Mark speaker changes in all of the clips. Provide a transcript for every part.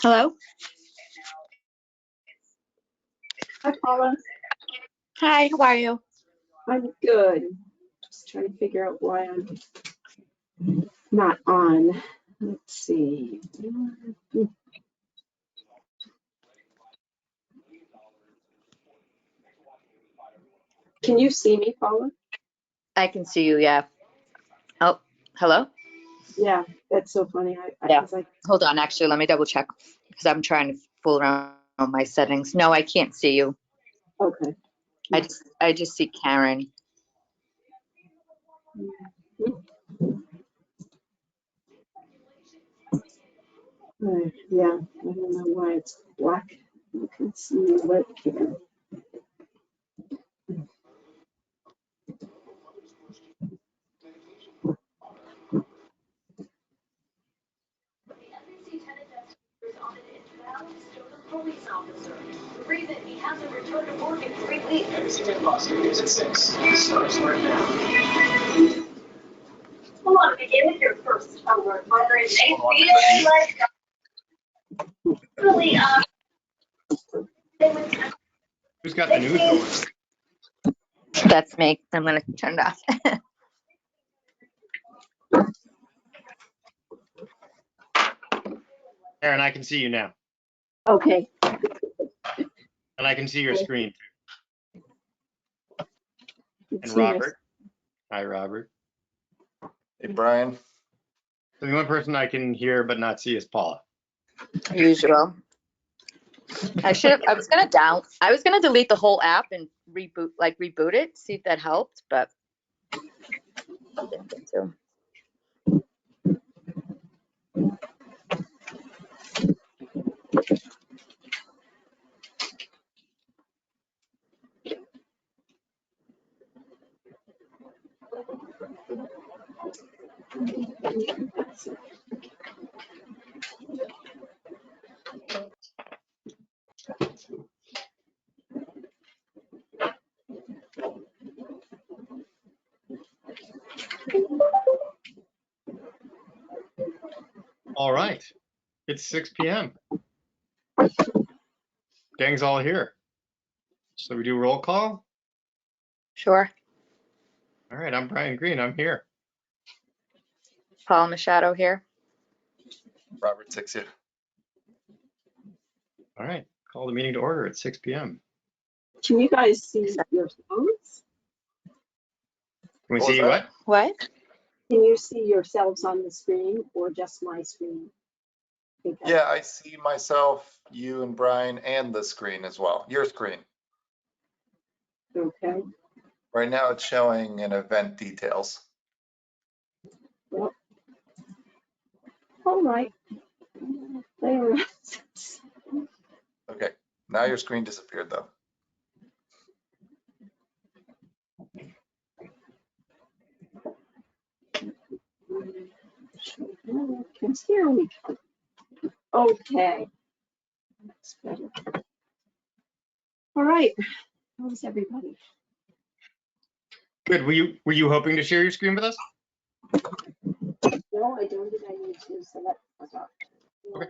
Speaker 1: Hello?
Speaker 2: Hi, Paula.
Speaker 1: Hi, how are you?
Speaker 2: I'm good. Just trying to figure out why I'm not on. Let's see. Can you see me, Paula?
Speaker 1: I can see you, yeah. Oh, hello?
Speaker 2: Yeah, that's so funny.
Speaker 1: Yeah.
Speaker 2: Was like,
Speaker 1: Hold on, actually, let me double check because I'm trying to fool around with my settings. No, I can't see you.
Speaker 2: okay.
Speaker 1: I just see Karen.
Speaker 2: Yeah, I don't know why it's black. You can see me webcam.
Speaker 3: Police officer. The reason he hasn't returned to work in 3 weeks. NBC 10 Fox News at 6. Starts right now. Hold on, begin with your first homework. They feel like really
Speaker 4: Who's got the news going?
Speaker 1: That's me. I'm going to turn it off.
Speaker 4: Aaron, I can see you now.
Speaker 2: Okay.
Speaker 4: And I can see your screen too. And
Speaker 2: See my-
Speaker 4: Robert. Hi, Robert.
Speaker 5: Hey, Brian.
Speaker 4: So the only person I can hear but not see is Paula.
Speaker 1: Usual. I was gonna delete the whole app and reboot it, see if that helped, but I didn't think so.
Speaker 4: All right. It's 6 p.m. Gang's all here. So we do roll call.
Speaker 1: Sure.
Speaker 4: All right, I'm Brian Green. I'm here.
Speaker 1: Paul Machado here.
Speaker 5: Robert Sixia.
Speaker 4: All right. Call the meeting to order at 6 p.m.
Speaker 2: Can you guys see yourselves?
Speaker 4: Can we
Speaker 5: What
Speaker 4: see
Speaker 5: was
Speaker 4: you
Speaker 5: that?
Speaker 4: what?
Speaker 1: What?
Speaker 2: Can you see yourselves on the screen or just my screen?
Speaker 5: Yeah, I see myself, you and Brian, and the screen as well. Your screen.
Speaker 2: Okay.
Speaker 5: Right now it's showing an event details.
Speaker 2: Well, all right. There.
Speaker 5: Okay, now your screen disappeared though.
Speaker 2: Here we go. Okay. That's better. All right. How's everybody?
Speaker 4: Good. Were you hoping to share your screen with us?
Speaker 2: No, I don't think I need to select.
Speaker 4: Okay.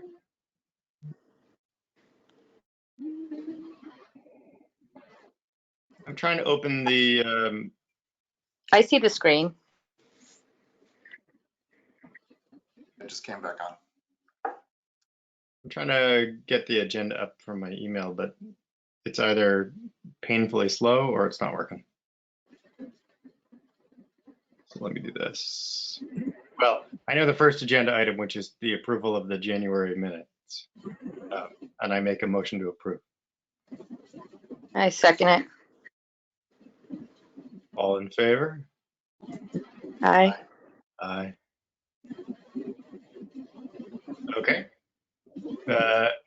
Speaker 4: I'm trying to open the
Speaker 1: I see the screen.
Speaker 5: It just came back on.
Speaker 4: I'm trying to get the agenda up from my email, but it's either painfully slow or it's not working. So let me do this. Well, I know the first agenda item, which is the approval of the January minutes. And I make a motion to approve.
Speaker 1: I second it.
Speaker 4: All in favor?
Speaker 1: Aye.
Speaker 4: Aye. Okay.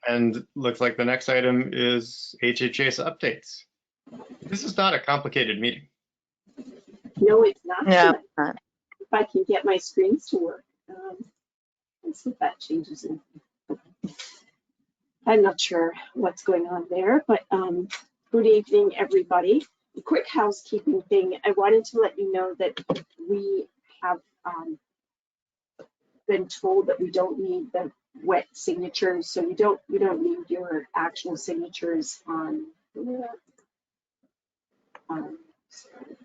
Speaker 4: And looks like the next item is HHS updates. This is not a complicated meeting.
Speaker 2: No, it's not.
Speaker 1: No.
Speaker 2: If I can get my screens to work. Let's see if that changes it. I'm not sure what's going on there, but good evening, everybody. A quick housekeeping thing. I wanted to let you know that we have been told that we don't need the wet signatures, so you don't need your actual signatures on. Sorry.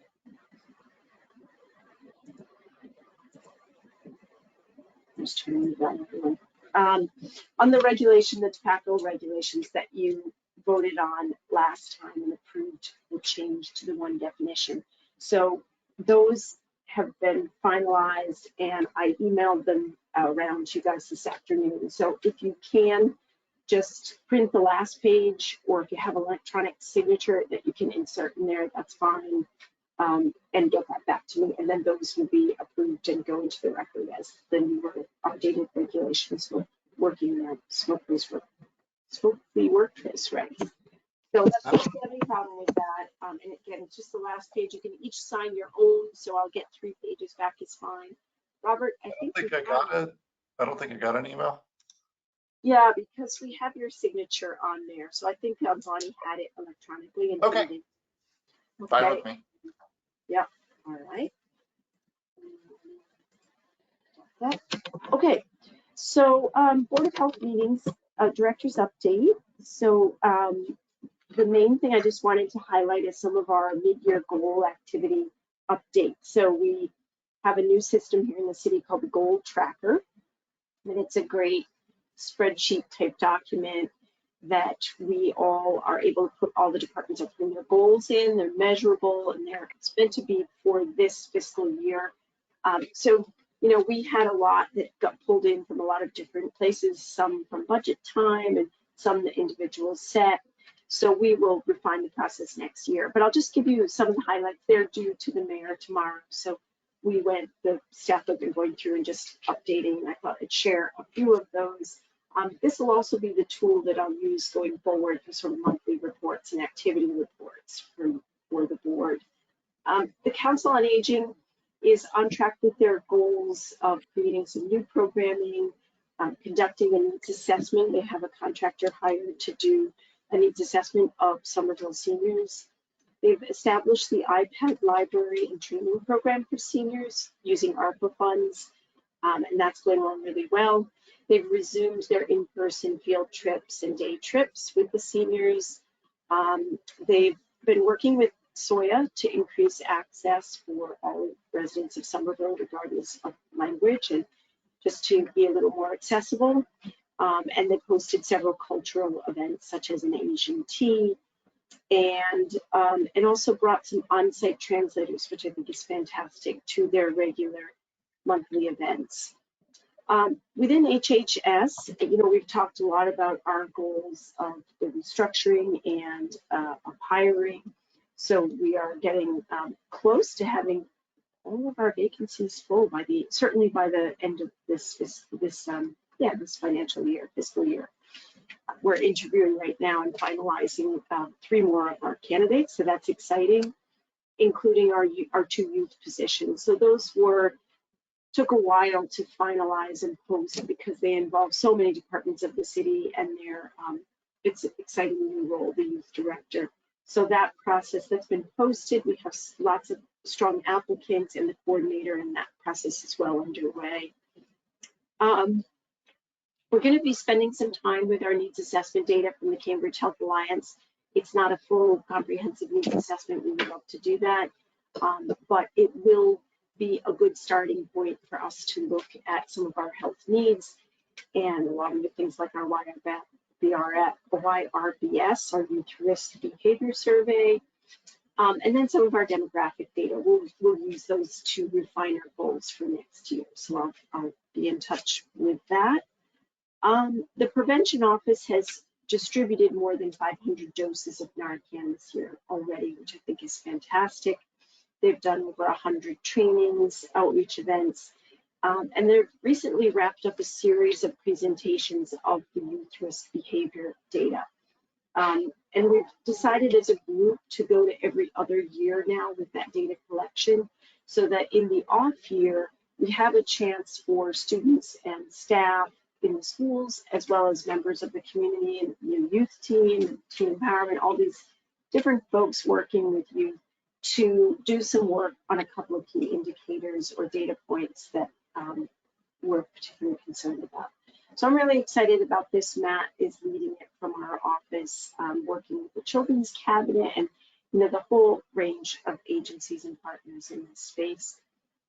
Speaker 2: Just trying to move that everyone. On the regulation, the tobacco regulations that you voted on last time and approved will change to the one definition. So those have been finalized, and I emailed them around to you guys this afternoon. So if you can just print the last page, or if you have electronic signature that you can insert in there, that's fine. And get that back to me, and then those will be approved and go into the record as the newer updated regulations for working on smoke-free workplace regs. So that's not any problem with that. And again, it's just the last page. You can each sign your own, so I'll get 3 pages back is fine. Robert, I
Speaker 5: don't think I got an email.
Speaker 2: Yeah, because we have your signature on there. So I think Bonnie had it electronically. And
Speaker 5: Okay. Fine with me.
Speaker 2: Yeah, all right. Okay, so Board of Health meetings, director's update. So the main thing I just wanted to highlight is some of our mid-year goal activity updates. So we have a new system here in the city called the Goal Tracker, and it's a great spreadsheet type document that we all are able to put all the departments are putting their goals in, they're measurable, and they're meant to be for this fiscal year. So, you know, we had a lot that got pulled in from a lot of different places, some from budget time and some the individuals set. So we will refine the process next year, but I'll just give you some of the highlights. They're due to the mayor tomorrow. So the staff have been going through and just updating, and I thought I'd share a few of those. This will also be the tool that I'll use going forward for sort of monthly reports and activity reports for the board. The Council on Aging is on track with their goals of creating some new programming, conducting a needs assessment. They have a contractor hired to do a needs assessment of Somerville seniors. They've established the iPad library and training program for seniors using ARPA funds, and that's going on really well. They've resumed their in-person field trips and day trips with the seniors. They've been working with SOIA to increase access for all residents of Somerville, regardless of language, and just to be a little more accessible. And they've hosted several cultural events, such as an Asian tea, and also brought some on-site translators, which I think is fantastic, to their regular monthly events. Within HHS, you know, we've talked a lot about our goals of the restructuring and of hiring. So we are getting close to having all of our vacancies full certainly by the end of this financial year, fiscal year. We're interviewing right now and finalizing 3 more of our candidates, so that's exciting, including our 2 youth positions. So those took a while to finalize and post because they involve so many departments of the city, and it's an exciting new role, the youth director. So that process that's been posted, we have lots of strong applicants, and the coordinator, and that process is well underway. We're going to be spending some time with our needs assessment data from the Cambridge Health Alliance. It's not a full comprehensive needs assessment. We would love to do that, but it will be a good starting point for us to look at some of our health needs and a lot of the things like our YRBS, our Youth Risk Behavior Survey, and then some of our demographic data. We'll use those to refine our goals for next year. So I'll be in touch with that. The prevention office has distributed more than 500 doses of Narcan this year already, which I think is fantastic. They've done over 100 trainings, outreach events, and they've recently wrapped up a series of presentations of the youth risk behavior data. And we've decided as a group to go to every other year now with that data collection, so that in the off year, we have a chance for students and staff in the schools, as well as members of the community and youth team, teen empowerment, all these different folks working with youth to do some work on a couple of key indicators or data points that we're particularly concerned about. So I'm really excited about this. Matt is leading it from our office, working with the Children's Cabinet and the whole range of agencies and partners in this space.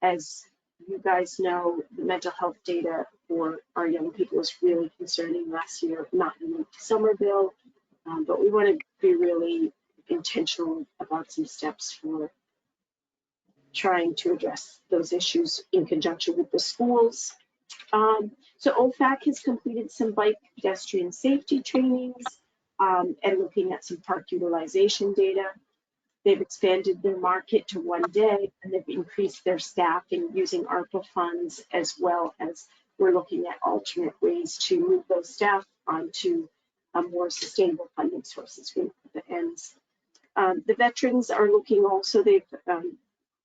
Speaker 2: As you guys know, the mental health data for our young people was really concerning last year, not unique to Somerville, but we want to be really intentional about some steps for trying to address those issues in conjunction with the schools. So OFAC has completed some bike pedestrian safety trainings and looking at some park utilization data. They've expanded their market to 1 day, and they've increased their staffing using ARPA funds, as well as we're looking at alternate ways to move those staff onto more sustainable funding sources at the ends. The veterans are looking also, they've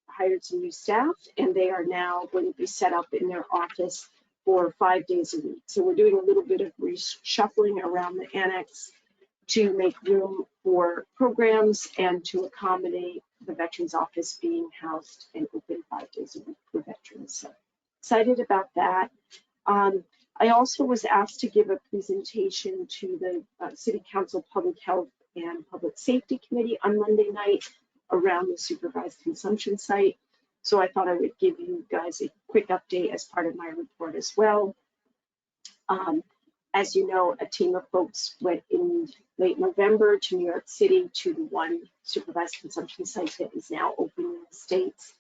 Speaker 2: hired some new staff, and they are now going to be set up in their office for 5 days a week. So we're doing a little bit of reshuffling around the annex to make room for programs and to accommodate the Veterans Office being housed and open 5 days a week for veterans. So excited about that. I also was asked to give a presentation to the City Council Public Health and Public Safety Committee on Monday night around the supervised consumption site. So I thought I would give you guys a quick update as part of my report as well. As you know, a team of folks went in late November to New York City to the one supervised consumption site that is now open in the States.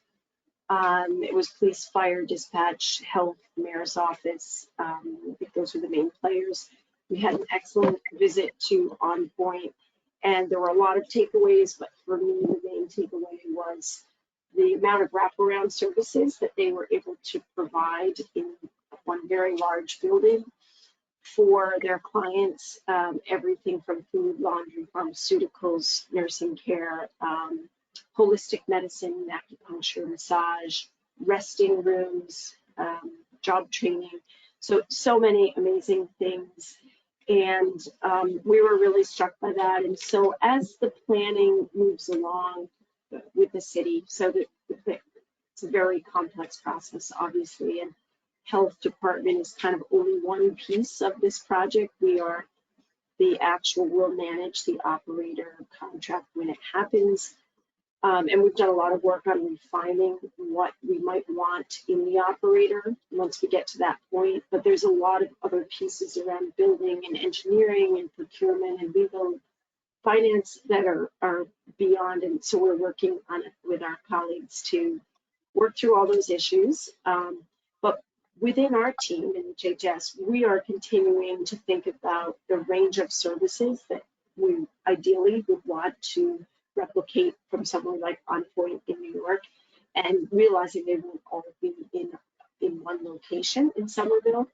Speaker 2: It was police, fire, dispatch, health, mayor's office. I think those were the main players. We had an excellent visit to On Point, and there were a lot of takeaways, but for me, the main takeaway was the amount of wraparound services that they were able to provide in one very large building for their clients, everything from food, laundry, pharmaceuticals, nursing care, holistic medicine, acupuncture, massage, resting rooms, job training. So many amazing things. And we were really struck by that. And so as the planning moves along with the city, so that it's a very complex process, obviously, and health department is kind of only one piece of this project. We are the actual, will manage the operator contract when it happens. And we've done a lot of work on refining what we might want in the operator once we get to that point. But there's a lot of other pieces around building and engineering and procurement and legal finance that are beyond. And so we're working on it with our colleagues to work through all those issues. But within our team in HHS, we are continuing to think about the range of services that we ideally would want to replicate from somewhere like On Point in New York, and realizing they won't all be in one location in Somerville,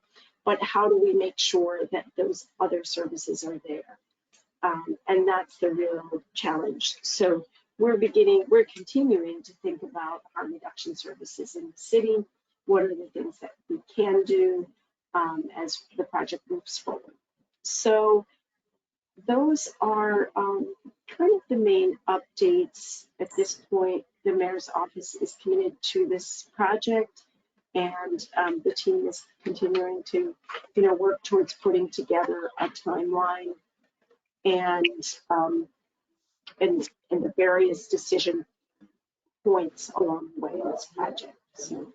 Speaker 2: but how do we make sure that those other services are there? And that's the real challenge. So we're continuing to think about harm reduction services in the city. What are the things that we can do as the project moves forward? So those are kind of the main updates at this point. The mayor's office is committed to this project, and the team is continuing to, work towards putting together a timeline and the various decision points along the way in this project. So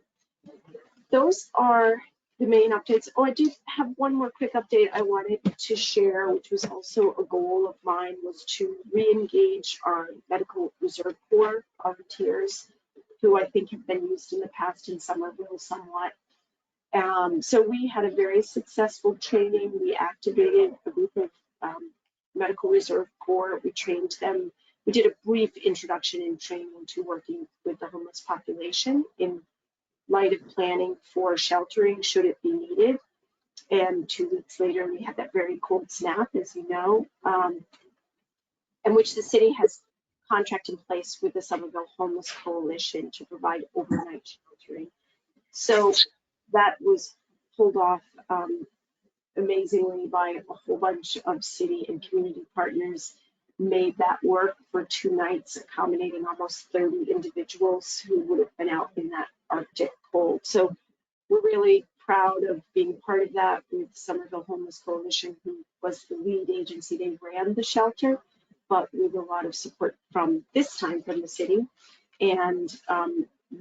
Speaker 2: those are the main updates. Oh, I do have one more quick update I wanted to share, which was also a goal of mine, was to re-engage our Medical Reserve Corps volunteers, who I think have been used in the past in Somerville somewhat. So we had a very successful training. We activated a group of Medical Reserve Corps. We trained them. We did a brief introduction and training to working with the homeless population in light of planning for sheltering should it be needed. And 2 weeks later, we had that very cold snap, as you know, in which the city has contract in place with the Somerville Homeless Coalition to provide overnight sheltering. So that was pulled off amazingly by a whole bunch of city and community partners, made that work for 2 nights, accommodating almost 30 individuals who would have been out in that Arctic cold. So we're really proud of being part of that with Somerville Homeless Coalition, who was the lead agency. They ran the shelter, but with a lot of support from this time from the city, and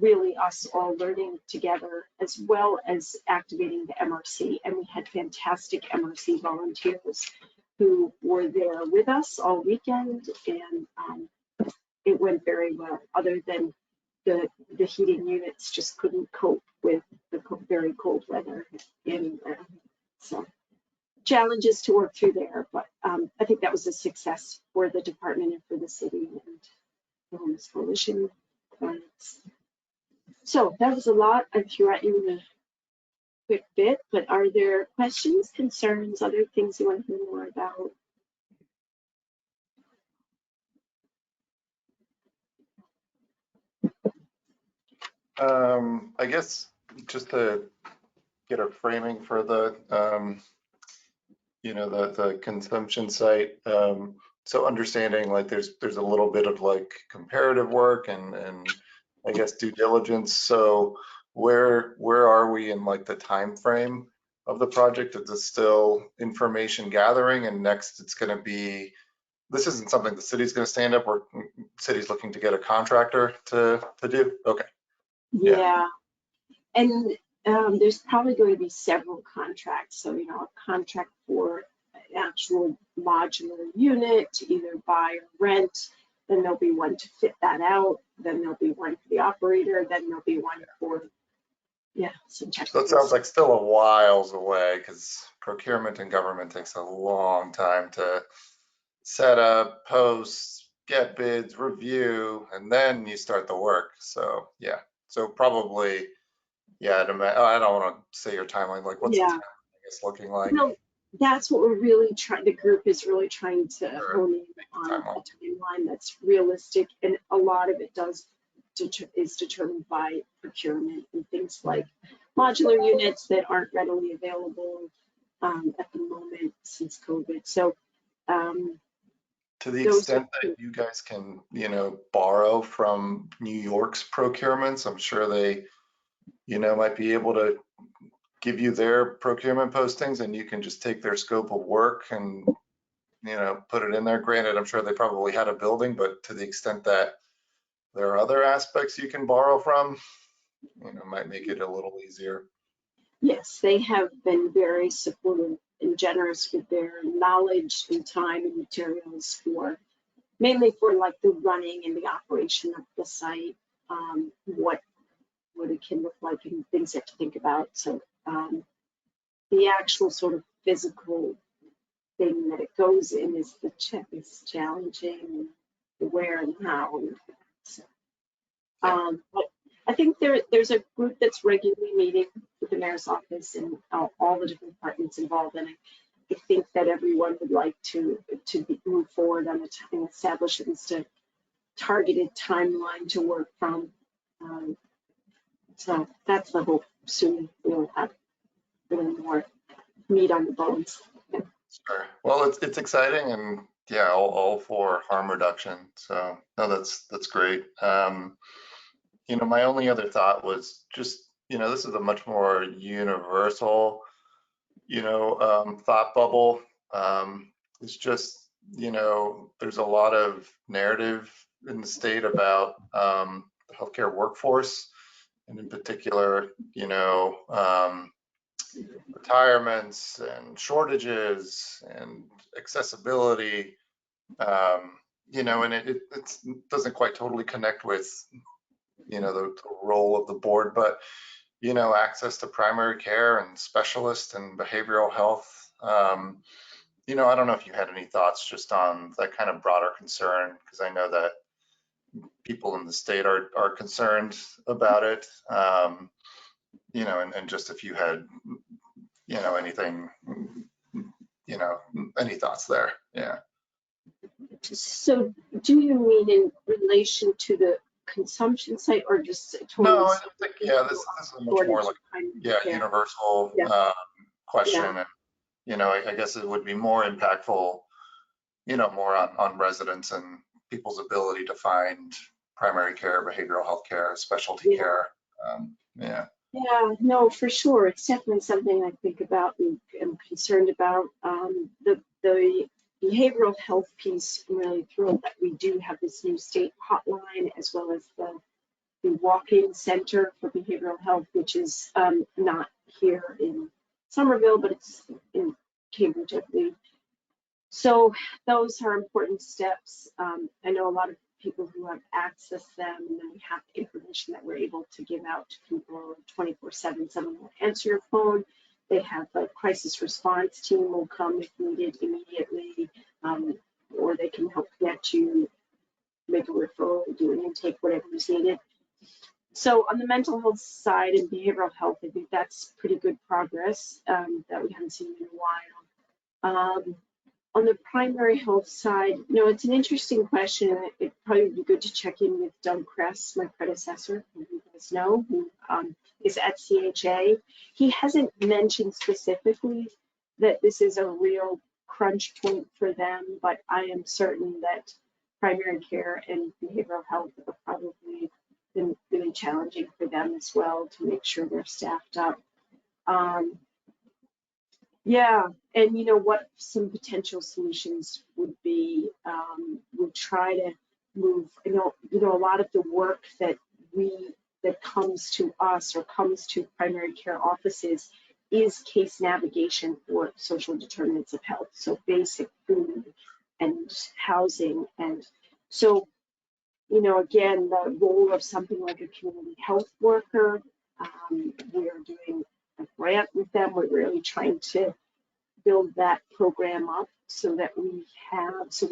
Speaker 2: really us all learning together, as well as activating the MRC. And we had fantastic MRC volunteers who were there with us all weekend, and it went very well, other than the heating units just couldn't cope with the very cold weather anywhere. So challenges to work through there, but I think that was a success for the department and for the city and the Homeless Coalition clients. So that was a lot I threw at you in a quick bit, but are there questions, concerns, other things you want to hear more about?
Speaker 5: I guess just to get a framing for the, the consumption site. So understanding like there's a little bit of like comparative work and I guess due diligence. So where are we in like the time frame of the project? Is it still information gathering, and next it's going to be, this isn't something the city's going to stand up, or city's looking to get a contractor to do? Okay.
Speaker 2: Yeah. And there's probably going to be several contracts. So, a contract for an actual modular unit to either buy or rent. Then there'll be one to fit that out. Then there'll be one for the operator. Then there'll be one for, some technical.
Speaker 5: So it sounds like still a whiles away, because procurement and government takes a long time to set up, post, get bids, review, and then you start the work. So yeah, so probably, I don't want to say your timeline, like what's the timeline, I guess, looking like?
Speaker 2: No, that's what we're really trying, the group is really trying to hone in on a timeline that's realistic, and a lot of it is determined by procurement and things like modular units that aren't readily available at the moment since COVID. So
Speaker 5: to the extent that you guys can, borrow from New York's procurements, I'm sure they, might be able to give you their procurement postings, and you can just take their scope of work and, put it in there. Granted, I'm sure they probably had a building, but to the extent that there are other aspects you can borrow from, might make it a little easier.
Speaker 2: Yes, they have been very supportive and generous with their knowledge and time and materials mainly for like the running and the operation of the site, what it can look like and things you have to think about. So the actual sort of physical thing that it goes in is challenging, the where and how. So, but I think there's a group that's regularly meeting with the mayor's office and all the different departments involved, and I think that everyone would like to move forward on and establish at least a targeted timeline to work from. So that's the hope. Soon we'll have a little more meat on the bones.
Speaker 5: Sure. Well, it's exciting, and all for harm reduction. So no, that's great. My only other thought was just, this is a much more universal, thought bubble. It's just, there's a lot of narrative in the state about the healthcare workforce, and in particular, retirements and shortages and accessibility, and it doesn't quite totally connect with, the role of the board, but, access to primary care and specialists and behavioral health. I don't know if you had any thoughts just on that kind of broader concern, because I know that people in the state are concerned about it, and just if you had, anything, any thoughts there? Yeah.
Speaker 2: So do you mean in relation to the consumption site, or just
Speaker 5: No, I think, this is a much more like, universal question. And, I guess it would be more impactful, more on residents and people's ability to find primary care, behavioral health care, specialty care.
Speaker 2: Yeah, no, for sure. It's definitely something I think about and am concerned about. The behavioral health piece, I'm really thrilled that we do have this new state hotline as well as the walk-in center for behavioral health, which is not here in Somerville, but it's in Cambridge, I believe. So those are important steps. I know a lot of people who have accessed them, and then we have information that we're able to give out to people 24/7. Someone will answer your phone. They have a crisis response team will come if needed immediately, or they can help connect you, make a referral, do an intake, whatever is needed. So on the mental health side and behavioral health, I think that's pretty good progress that we haven't seen in a while. On the primary health side, it's an interesting question, and it probably would be good to check in with Doug Kress, my predecessor, who you guys know, who is at CHA. He hasn't mentioned specifically that this is a real crunch point for them, but I am certain that primary care and behavioral health are probably been really challenging for them as well to make sure they're staffed up. Yeah, and what some potential solutions would be, we'll try to move, a lot of the work that comes to us or comes to primary care offices is case navigation for social determinants of health. So basic food and housing. And so, again, the role of something like a community health worker, we are doing a grant with them. We're really trying to build that program up so that we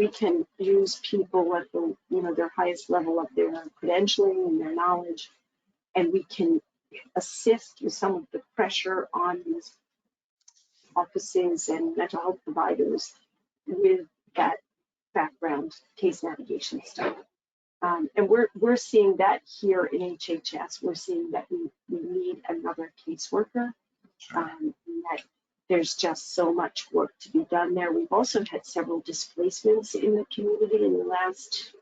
Speaker 2: can use people at the, their highest level of their credentialing and their knowledge, and we can assist with some of the pressure on these offices and mental health providers with that background case navigation stuff. And we're seeing that here in HHS. We're seeing that we need another caseworker. That there's just so much work to be done there. We've also had several displacements in the community in the last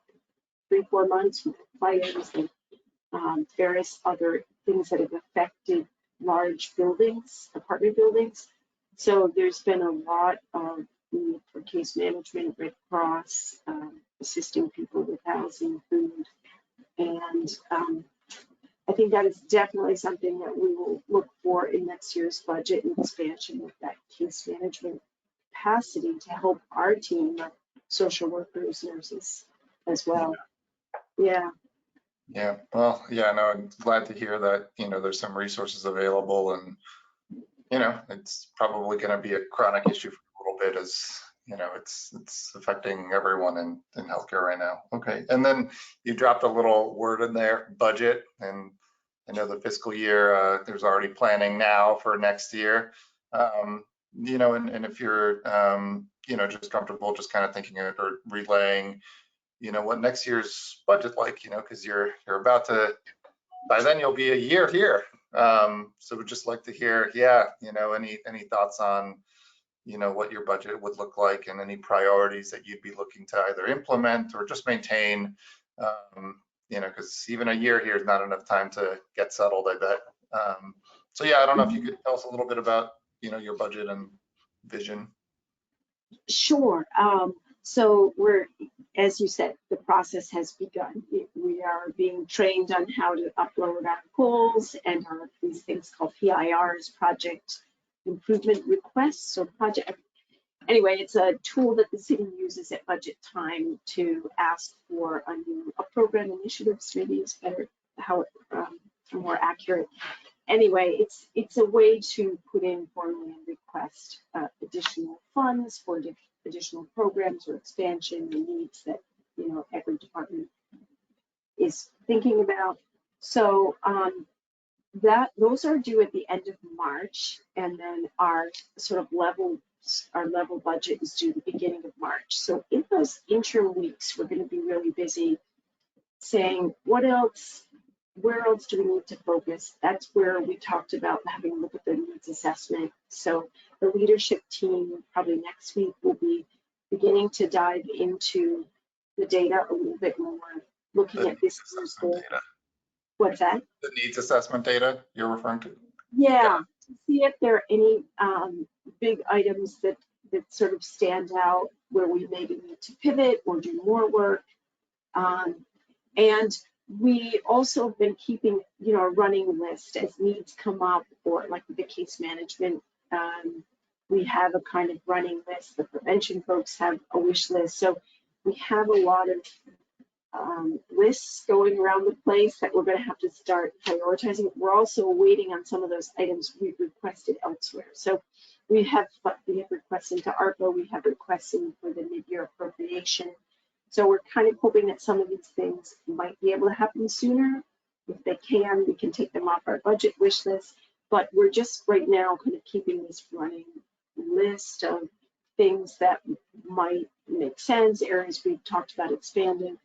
Speaker 2: 3-4 months with fires and various other things that have affected large buildings, apartment buildings. So there's been a lot of need for case management, Red Cross, assisting people with housing, food, and I think that is definitely something that we will look for in next year's budget and expansion of that case management capacity to help our team of social workers, nurses as well. Yeah.
Speaker 5: Yeah, well, yeah, no, I'm glad to hear that, there's some resources available, and, it's probably going to be a chronic issue for a little bit, as, it's affecting everyone in healthcare right now. Okay, and then you dropped a little word in there, budget, and I know the fiscal year, there's already planning now for next year. And if you're, just comfortable just kind of thinking or relaying, what next year's budget like, because you're about to, by then you'll be a year here. So we'd just like to hear, any thoughts on, what your budget would look like and any priorities that you'd be looking to either implement or just maintain, because even a year here is not enough time to get settled, I bet. So yeah, I don't know if you could tell us a little bit about, your budget and vision.
Speaker 2: Sure. So we're, as you said, the process has begun. We are being trained on how to upload our goals and these things called PIRs, project improvement requests. So anyway, it's a tool that the city uses at budget time to ask for a program initiatives, maybe is better, how more accurate. Anyway, it's a way to put in formally and request additional funds for additional programs or expansion and needs that every department is thinking about. So those are due at the end of March, and then our level budget is due the beginning of March. So in those interim weeks, we're going to be really busy saying where else do we need to focus? That's where we talked about having a look at the needs assessment. So the leadership team probably next week will be beginning to dive into the data a little bit more, looking at this year's goal. What's that?
Speaker 5: The needs assessment data you're referring to?
Speaker 2: Yeah, to see if there are any big items that sort of stand out where we maybe need to pivot or do more work. And we also have been keeping, you know, a running list as needs come up, or like the case management. We have a kind of running list. The prevention folks have a wish list. So we have a lot of lists going around the place that we're going to have to start prioritizing. We're also waiting on some of those items we've requested elsewhere. So we have requests into ARPA, we have requests in for the mid-year appropriation. So we're kind of hoping that some of these things might be able to happen sooner. If they can, we can take them off our budget wish list. But we're just right now kind of keeping this running list of things that might make sense, areas we've talked about expanding.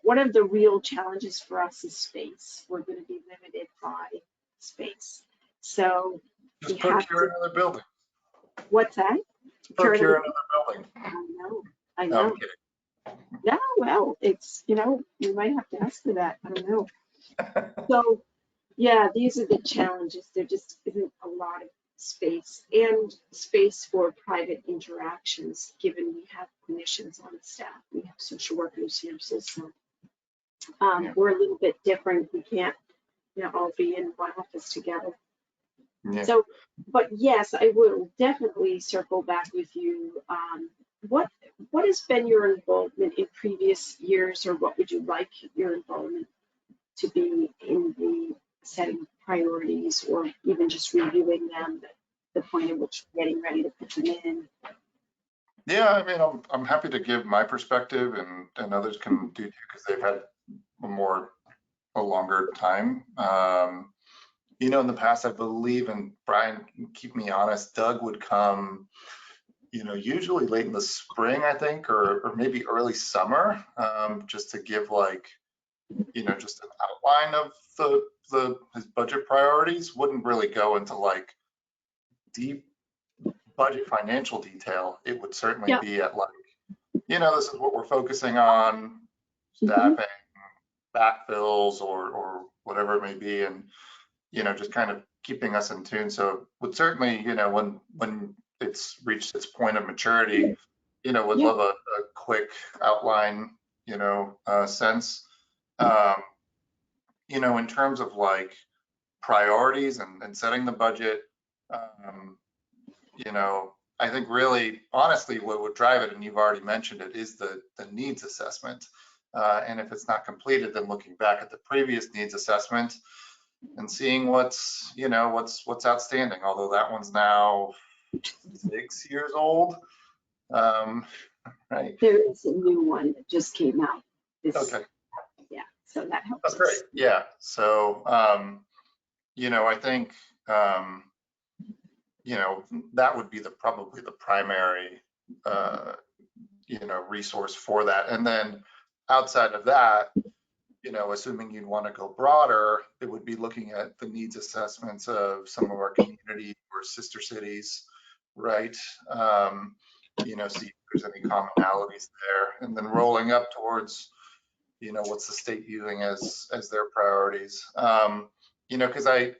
Speaker 2: One of the real challenges for us is space. We're going to be limited by space. So
Speaker 5: Just procure another building.
Speaker 2: What's that?
Speaker 5: Procure another building.
Speaker 2: I
Speaker 5: No,
Speaker 2: know.
Speaker 5: I'm kidding.
Speaker 2: Yeah, well, it's, you know, you might have to ask for that. I don't know. So, yeah, these are the challenges. There just isn't a lot of space and space for private interactions, given we have clinicians on staff. We have social workers here, so we're a little bit different. We can't, you know, all be in one office together.
Speaker 5: Yeah.
Speaker 2: So, but yes, I will definitely circle back with you. What has been your involvement in previous years, or what would you like your involvement to be in the setting priorities, or even just reviewing them, the point at which we're getting ready to put them in?
Speaker 5: Yeah, I mean, I'm happy to give my perspective, and others can do too, because they've had a longer time. You know, in the past, I believe, and Brian, keep me honest, Doug would come, you know, usually late in the spring, I think, or maybe early summer, just to give, like, you know, just an outline of his budget priorities. Wouldn't really go into like deep budget financial detail. It would certainly be at like, you know, this is what we're focusing on, staffing, backfills, or whatever it may be, and, you know, just kind of keeping us in tune. So would certainly, you know, when it's reached its point of maturity, you know, would love a quick outline, you know, sense. You know, in terms of like priorities and setting the budget, you know, I think really, honestly, what would drive it, and you've already mentioned it, is the needs assessment. And if it's not completed, then looking back at the previous needs assessment and seeing what's, you know, what's outstanding. Although that one's now 6 years old, right?
Speaker 2: There is a new one that just came out.
Speaker 5: Okay.
Speaker 2: Yeah, so that helps.
Speaker 5: That's great. Yeah. So, you know, I think, you know, that would be probably the primary, you know, resource for that. And then outside of that, you know, assuming you'd want to go broader, it would be looking at the needs assessments of some of our community or sister cities, right? You know, see if there's any commonalities there, and then rolling up towards, you know, what's the state viewing as their priorities. You know, because I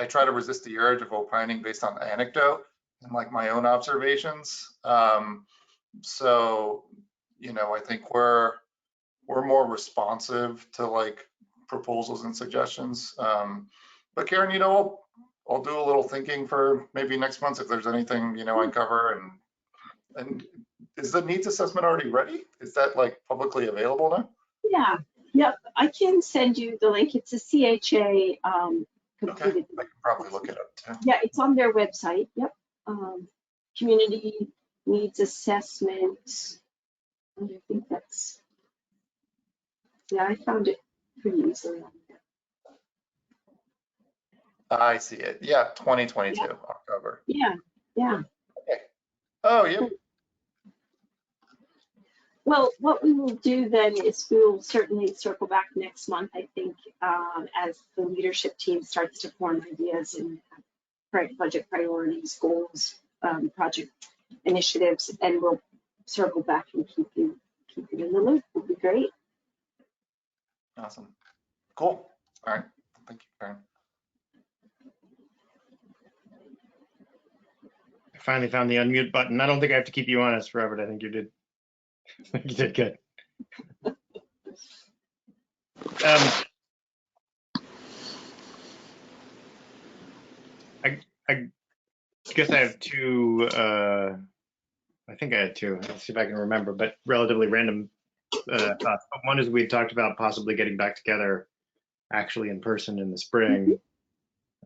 Speaker 5: try to resist the urge of opining based on anecdote and like my own observations. So, you know, I think we're more responsive to like proposals and suggestions. But Karen, you know, I'll do a little thinking for maybe next month if there's anything, you know, I cover. And is the needs assessment already ready? Is that like publicly available now?
Speaker 2: Yeah, yep. I can send you the link. It's a CHA completed.
Speaker 5: Okay, I can probably look it up too.
Speaker 2: Yeah, it's on their website. Yep. Community needs assessment. And I think that's, yeah, I found it pretty easily on there.
Speaker 5: I see it. Yeah, 2022, October.
Speaker 2: Yeah, yeah.
Speaker 5: Okay. Oh, yeah.
Speaker 2: Well, what we will do then is we'll certainly circle back next month, I think, as the leadership team starts to form ideas and budget priorities, goals, project initiatives, and we'll circle back and keep you in the loop. Would be great.
Speaker 5: Awesome. Cool. All right, thank you, Karen.
Speaker 4: I finally found the unmute button. I don't think I have to keep you honest, Robert. I think you did. You did good. I guess I have two. I think I had two. Let's see if I can remember, but relatively random thoughts. One is we had talked about possibly getting back together actually in person in the spring.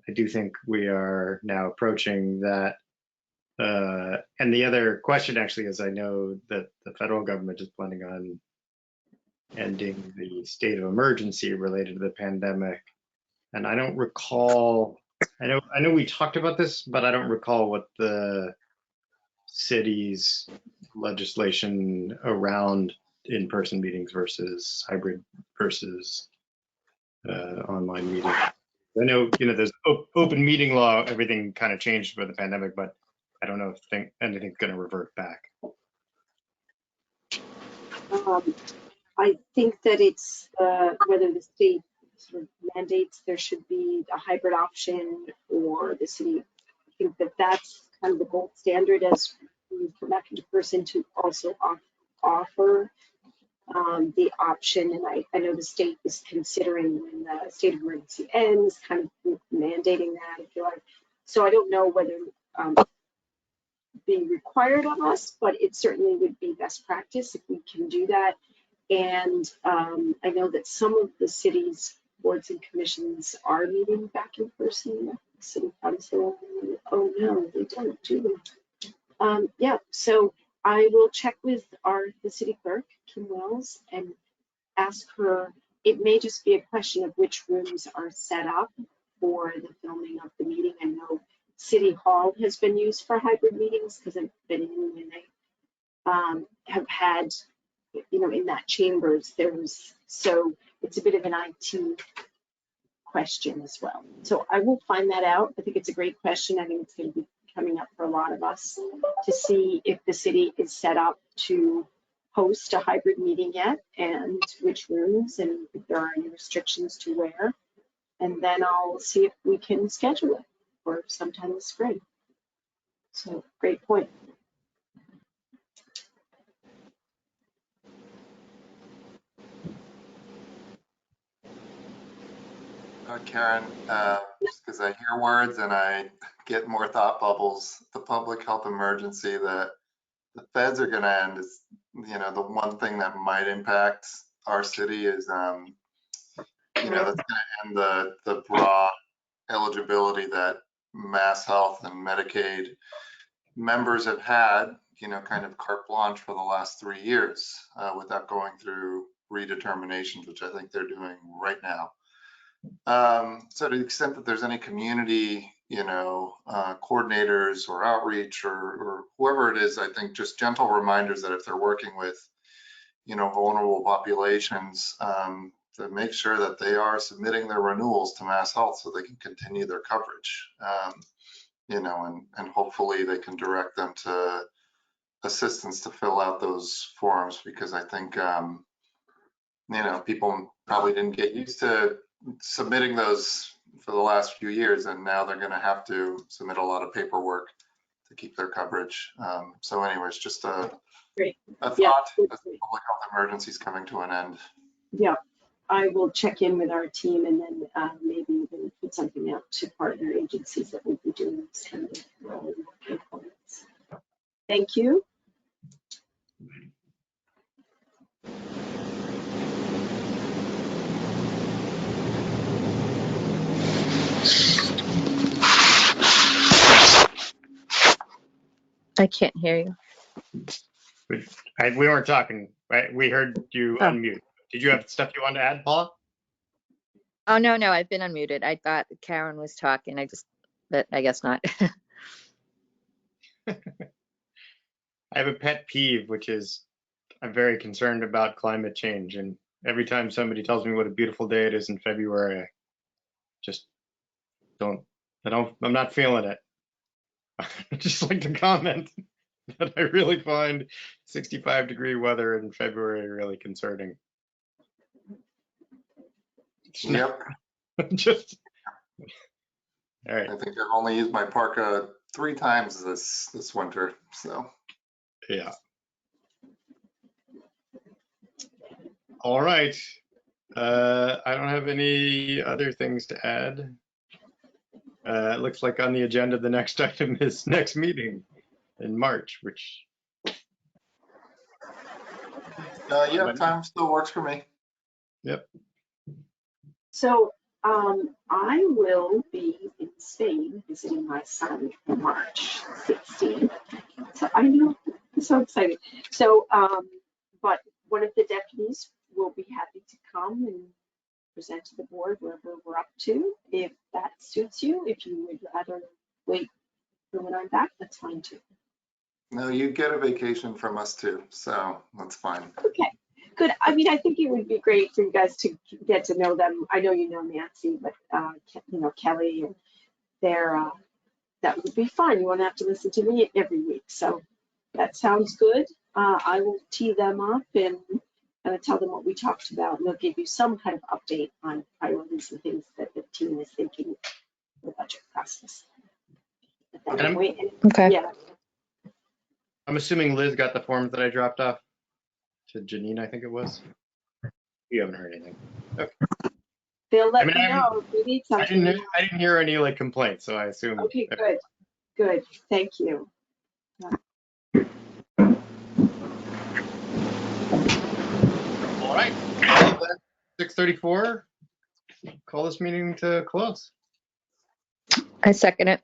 Speaker 4: I do think we are now approaching that. And the other question actually is I know that the federal government is planning on ending the state of emergency related to the pandemic. And I don't recall, I know we talked about this, but I don't recall what the city's legislation around in-person meetings versus hybrid versus online meetings. I know, there's open meeting law, everything kind of changed with the pandemic, but I don't know if anything's going to revert back.
Speaker 2: I think that it's whether the state sort of mandates there should be a hybrid option or the city. I think that that's kind of the gold standard as we come back into person to also offer the option. And I know the state is considering when the state of emergency ends, kind of mandating that, if you like. So I don't know whether being required of us, but it certainly would be best practice if we can do that. And I know that some of the city's boards and commissions are meeting back in person. City council, oh no, they don't do them. Yeah, so I will check with the city clerk, Kim Wells, and ask her. It may just be a question of which rooms are set up for the filming of the meeting. I know City Hall has been used for hybrid meetings because I've been in when they have had, in that chambers, so it's a bit of an IT question as well. So I will find that out. I think it's a great question. I think it's going to be coming up for a lot of us to see if the city is set up to host a hybrid meeting yet and which rooms and if there are any restrictions to where. And then I'll see if we can schedule it for sometime this spring. So great point.
Speaker 5: Karen, just because I hear words and I get more thought bubbles, the public health emergency that the feds are going to end is, the one thing that might impact our city is, that's going to end the broad eligibility that Mass Health and Medicaid members have had, kind of carte blanche for the last 3 years without going through redeterminations, which I think they're doing right now. So to the extent that there's any community, coordinators or outreach or whoever it is, I think just gentle reminders that if they're working with, vulnerable populations, to make sure that they are submitting their renewals to Mass Health so they can continue their coverage, and hopefully they can direct them to assistance to fill out those forms because I think, people probably didn't get used to submitting those for the last few years, and now they're going to have to submit a lot of paperwork to keep their coverage. So anyways, just a thought as the public health emergency is coming to an end.
Speaker 2: Yeah, I will check in with our team and then maybe even put something out to partner agencies that will be doing this kind of components. Thank you.
Speaker 1: I can't hear you.
Speaker 4: We weren't talking, right? We heard you unmute. Did you have stuff you wanted to add, Paula?
Speaker 1: Oh, no, I've been unmuted. I thought Karen was talking. But I guess not.
Speaker 4: I have a pet peeve, which is I'm very concerned about climate change. And every time somebody tells me what a beautiful day it is in February, I just I'm not feeling it. I'd just like to comment that I really find 65-degree weather in February really concerning.
Speaker 5: Yep.
Speaker 4: Just, all right,
Speaker 5: I think I've only used my parka 3 times this winter, so.
Speaker 4: yeah. All right. I don't have any other things to add. It looks like on the agenda, the next item is next meeting in March, which.
Speaker 5: Yeah, time still works for me.
Speaker 4: Yep.
Speaker 2: So I will be in Spain visiting my son on March 16th. So I know, I'm so excited. So, but one of the deputies will be happy to come and present to the board wherever we're up to. If that suits you, if you would rather wait for when I'm back, that's fine too.
Speaker 5: No, you get a vacation from us too, so that's fine.
Speaker 2: Okay, good. I mean, I think it would be great for you guys to get to know them. I know you know Nancy, but you know, Kelly, and they're that would be fun. You won't have to listen to me every week. So that sounds good. I will tee them up and tell them what we talked about, and they'll give you some kind of update on priorities and things that the team is thinking in the budget process. But then
Speaker 1: Okay.
Speaker 2: yeah.
Speaker 4: I'm assuming Liz got the forms that I dropped off to Janine, I think it was. You haven't heard anything. Okay.
Speaker 2: They'll let
Speaker 4: I mean,
Speaker 2: me know if you need
Speaker 4: I
Speaker 2: something.
Speaker 4: didn't hear any like complaints, so I assume.
Speaker 2: Okay, good. Good. Thank you.
Speaker 4: All right. 6:34. Call this meeting to close.
Speaker 1: I second it.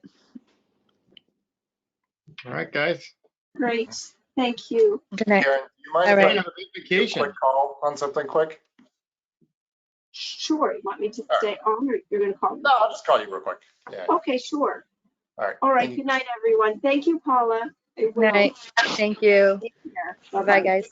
Speaker 4: All right, guys.
Speaker 2: Great. Thank you.
Speaker 1: Good night.
Speaker 5: Karen, do you mind
Speaker 1: All
Speaker 5: if
Speaker 1: right.
Speaker 5: I
Speaker 4: Have a good
Speaker 5: do a
Speaker 4: vacation.
Speaker 5: quick call on something quick?
Speaker 2: Sure. You want me to
Speaker 5: right.
Speaker 2: stay on, or you're going to call me?
Speaker 5: No, I'll just call you real quick. Yeah.
Speaker 2: Okay, sure.
Speaker 5: All right.
Speaker 2: All right.
Speaker 5: Thank you.
Speaker 2: Good night, everyone. Thank you, Paula. I
Speaker 1: Good
Speaker 2: will.
Speaker 1: night. Thank you.
Speaker 2: Take care.
Speaker 1: Bye, guys.